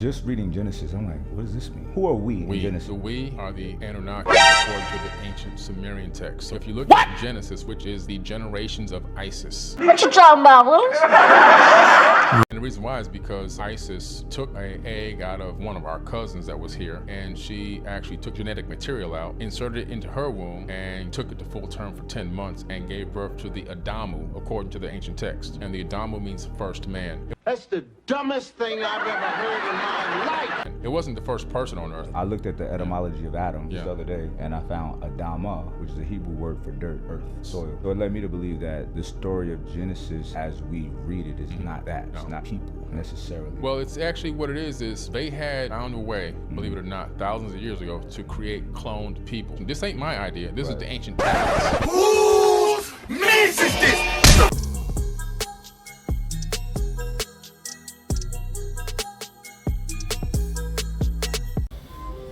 Just reading Genesis, I'm like, what does this mean? Who are we in Genesis? The we are the Anunnaki according to the ancient Sumerian text. So if you look at Genesis, which is the generations of Isis. What you talking about, Willis? And the reason why is because Isis took an egg out of one of our cousins that was here, and she actually took genetic material out, inserted it into her womb, and took it to full term for 10 months and gave birth to the Adamu according to the ancient text. And the Adamu means first man. That's the dumbest thing I've ever heard in my life. It wasn't the first person on earth. I looked at the etymology of Adam the other day, and I found Adama, which is a Hebrew word for dirt, earth, soil. So it led me to believe that the story of Genesis, as we read it, is not that. It's not people necessarily. Well, it's actually what it is they had found a way, believe it or not, thousands of years ago to create cloned people. This ain't my idea. This is the ancient text. Whose mess is this?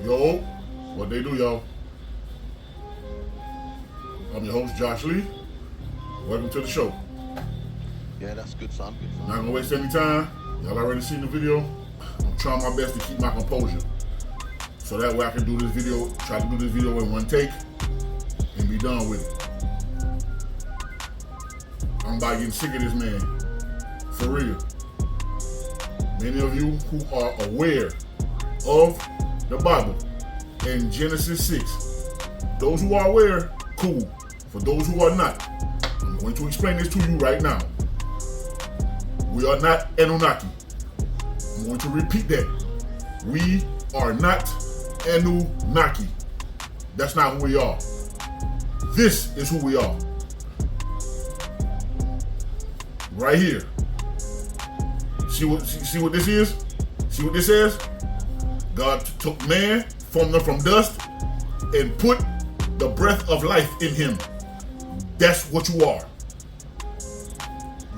Yo, what they do, y'all? I'm your host, Josh Lee. Welcome to the show. Yeah, that's good, son. Not gonna waste any time. Y'all already seen the video. I'm trying my best to keep my composure, so that way I can do this video, try to do this video in one take, and be done with it. I'm about getting sick of this man, for real. Many of you who are aware of the Bible in Genesis 6. Those who are aware, cool. For those who are not, I'm going to explain this to you right now. We are not Anunnaki. I'm going to repeat that. We are not Anunnaki. That's not who we are. This is who we are. Right here. See what this is? See what this says? God took man, formed him from dust, and put the breath of life in him. That's what you are.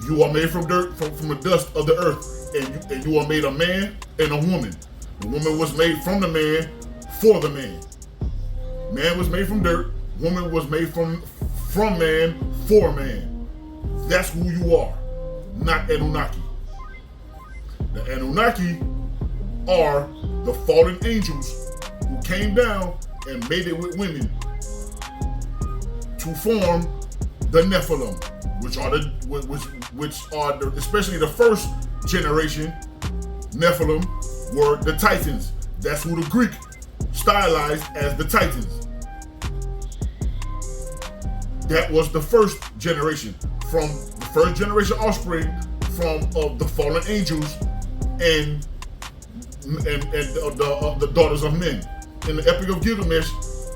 You are made from dirt, from the dust of the earth, and you are made a man and a woman. The woman was made from the man for the man. Man was made from dirt. Woman was made from man for man. That's who you are, not Anunnaki. The Anunnaki are the fallen angels who came down and made it with women to form the Nephilim, which are especially the first generation Nephilim were the Titans. That's who the Greek stylized as the Titans. That was the first generation, from the first generation offspring of the fallen angels and the daughters of men. In the Epic of Gilgamesh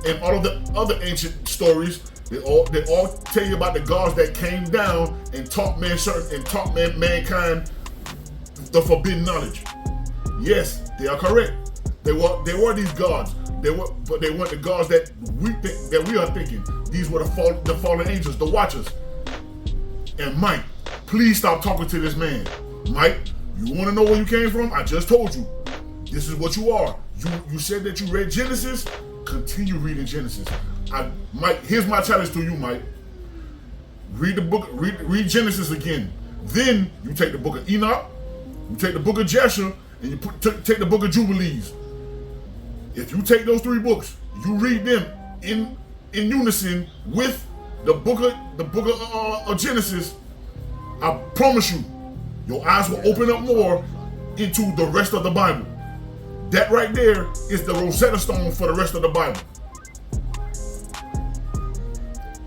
and all of the other ancient stories, they all tell you about the gods that came down and taught mankind the forbidden knowledge. Yes, they are correct. They were these gods. But they weren't the gods that we are thinking. These were the fallen angels, the watchers. And Mike, please stop talking to this man. Mike, you want to know where you came from? I just told you. This is what you are. You said that you read Genesis. Continue reading Genesis. Mike, here's my challenge to you, Mike. Read the book. Read Genesis again. Then you take the book of Enoch, you take the book of Jasher, and you take the book of Jubilees. If you take those three books, you read them in unison with the book of Genesis, I promise you, your eyes will open up more into the rest of the Bible. That right there is the Rosetta Stone for the rest of the Bible.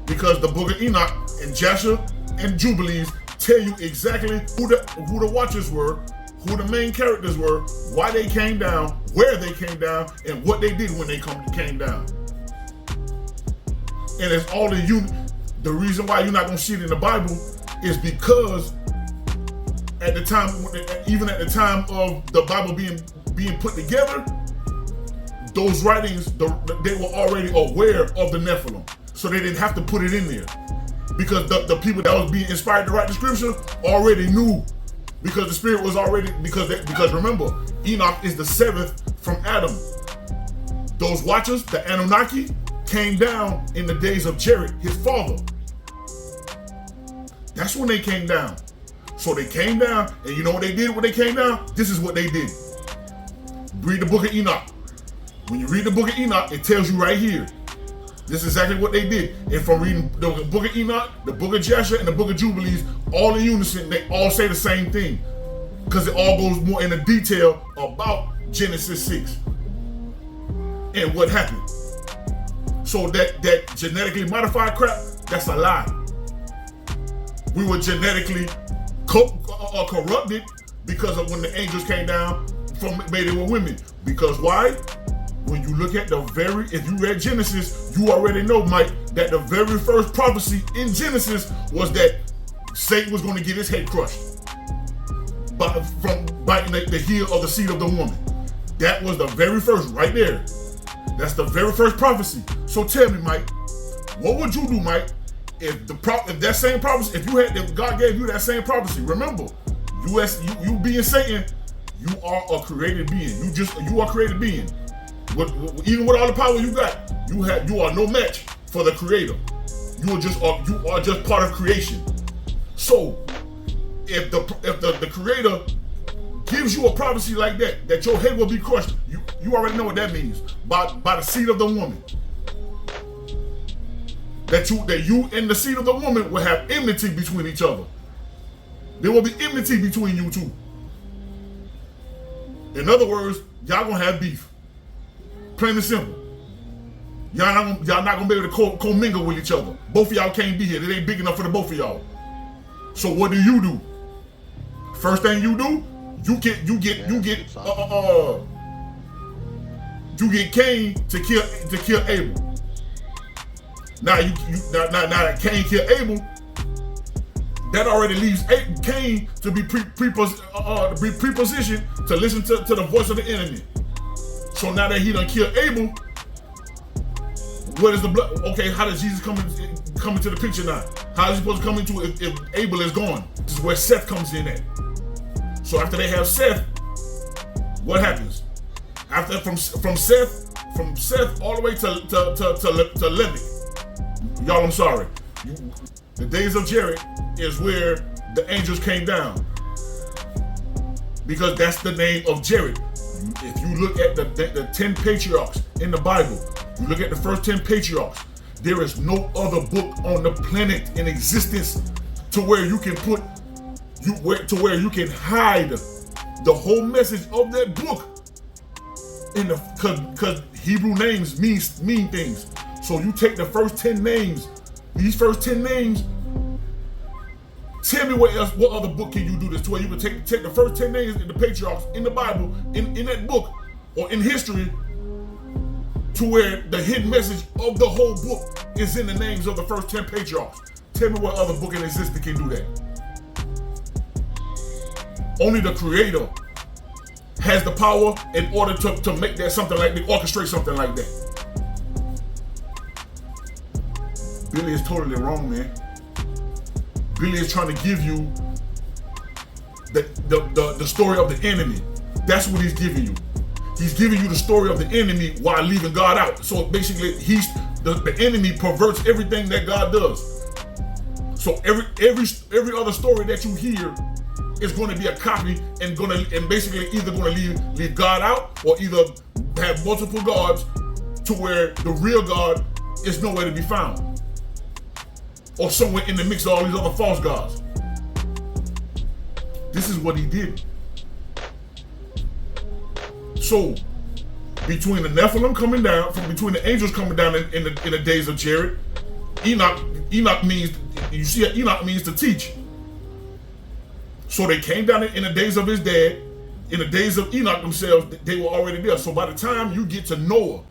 Because the book of Enoch and Jasher and Jubilees tell you exactly who the watchers were, who the main characters were, why they came down, where they came down, and what they did when they came down. And it's all in you. The reason why you're not going to see it in the Bible is because at the time, even at the time of the Bible being put together, those writings, they were already aware of the Nephilim. So they didn't have to put it in there. Because the people that was being inspired to write the scripture already knew. Because the spirit was already, because remember, Enoch is the seventh from Adam. Those watchers, the Anunnaki, came down in the days of Jared, his father. That's when they came down. So they came down, and you know what they did when they came down? This is what they did. read the book of Enoch. When you read the book of Enoch, it tells you right here. This is exactly what they did. And from reading the book of Enoch, the book of Joshua, and the book of Jubilees, all in unison, they all say the same thing. Because it all goes more into detail about Genesis 6 and what happened. So that genetically modified crap, that's a lie. We were genetically corrupted because of when the angels came down from made it with women. Because why? When you look at if you read Genesis, you already know, Mike, that the very first prophecy in Genesis was that Satan was going to get his head crushed from biting the heel of the seed of the woman. That was the very first, right there. That's the very first prophecy. So tell me, Mike, what would you do, Mike, if that same prophecy, if God gave you that same prophecy? Remember, you being Satan, you are a created being. You are a created being. Even with all the power you got, you are no match for the Creator. You are just part of creation. So, if the Creator gives you a prophecy like that your head will be crushed, you already know what that means. By the seed of the woman. That you and the seed of the woman will have enmity between each other. There will be enmity between you two. In other words, y'all gonna have beef. Plain and simple. Y'all not gonna be able to commingle with each other. Both of y'all can't be here. It ain't big enough for the both of y'all. So what do? First thing you do, you get Cain to kill Abel. Now that Cain killed Abel, that already leaves Cain to be prepositioned to listen to the voice of the enemy. So now that he done killed Abel, what is the blood? Okay, how does Jesus come into the picture now? How is he supposed to come into it if Abel is gone? This is where Seth comes in at. So after they have Seth, what happens? After from Seth all the way to Lamech. Y'all, I'm sorry. The days of Jared is where the angels came down, because that's the name of Jared. If you look at the 10 patriarchs in the Bible, you look at the first 10 patriarchs, there is no other book on the planet in existence to where you can where you can hide the whole message of that book in because Hebrew names mean things. So you take the first 10 names, these first 10 names, tell me what other book can you do this to, where you can take the first 10 names in the patriarchs in the Bible, in that book, or in history, to where the hidden message of the whole book is in the names of the first 10 patriarchs. Tell me what other book in existence can do that. Only the Creator has the power in order to make that something like that, orchestrate something like that. Billy is totally wrong, man. Billy is trying to give you the story of the enemy. That's what he's giving you. He's giving you the story of the enemy while leaving God out. So basically, the enemy perverts everything that God does. So every other story that you hear is going to be a copy and basically either going to leave God out, or either have multiple gods to where the real God is nowhere to be found, or somewhere in the mix of all these other false gods. This is what he did. So, between the Nephilim coming down, between the angels coming down in the days of Jared, Enoch means, you see, Enoch means to teach. So they came down in the days of his dad. In the days of Enoch themselves, they were already there. So by the time you get to Noah,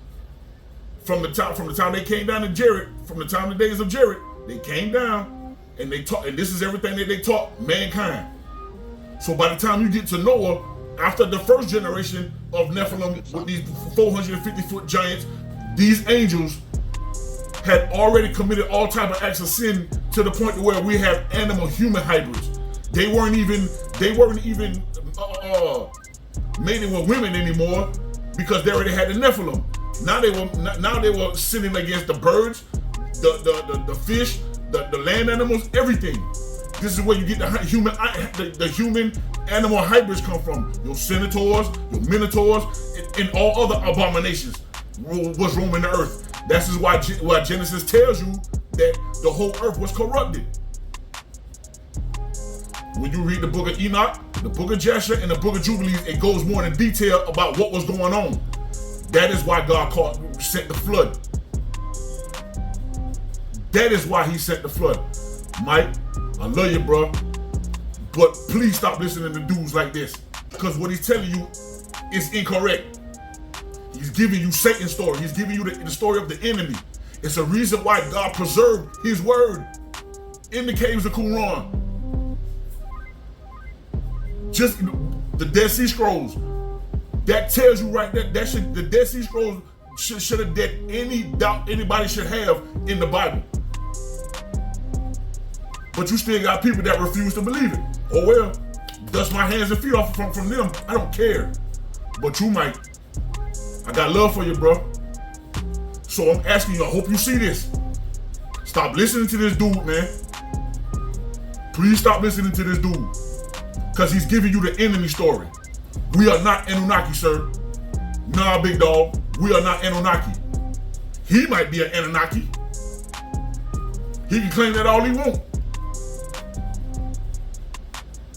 from the time they came down to Jared, from the time of the days of Jared, they came down and they taught, and this is everything that they taught mankind. So by the time you get to Noah, after the first generation of Nephilim with these 450-foot giants, these angels had already committed all type of acts of sin to the point where we have animal-human hybrids. They weren't even mating with women anymore, because they already had the Nephilim. Now they were sinning against the birds, the fish, the land animals, everything. This is where you get the human animal hybrids come from. Your centaurs, your minotaurs, and all other abominations was roaming the earth. That's is why Genesis tells you that the whole earth was corrupted. When you read the book of Enoch, the book of Joshua, and the book of Jubilees, it goes more in detail about what was going on. That is why God sent the flood. That is why he sent the flood. Mike, I love you, bro, but please stop listening to dudes like this, because what he's telling you is incorrect. He's giving you Satan's story. He's giving you the story of the enemy. It's a reason why God preserved his word in the caves of Qumran. Just the Dead Sea Scrolls, that tells you right there, the Dead Sea Scrolls should have dead any doubt anybody should have in the Bible. But you still got people that refuse to believe it. Oh well, dust my hands and feet off from them. I don't care. But you might. I got love for you, bro. So I'm asking you, I hope you see this. Stop listening to this dude, man. Please stop listening to this dude. Because he's giving you the enemy story. We are not Anunnaki, sir. Nah, big dog. We are not Anunnaki. He might be an Anunnaki. He can claim that all he wants.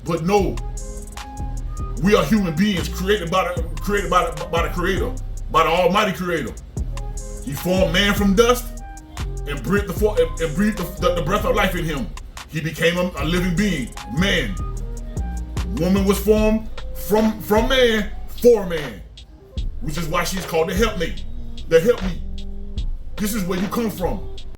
But no, we are human beings created by the Creator, by the Almighty Creator. He formed man from dust and breathed the breath of life in him. He became a living being, man. Woman was formed from man for man, which is why she's called the helpmate. The helpmeet. This is where you come from.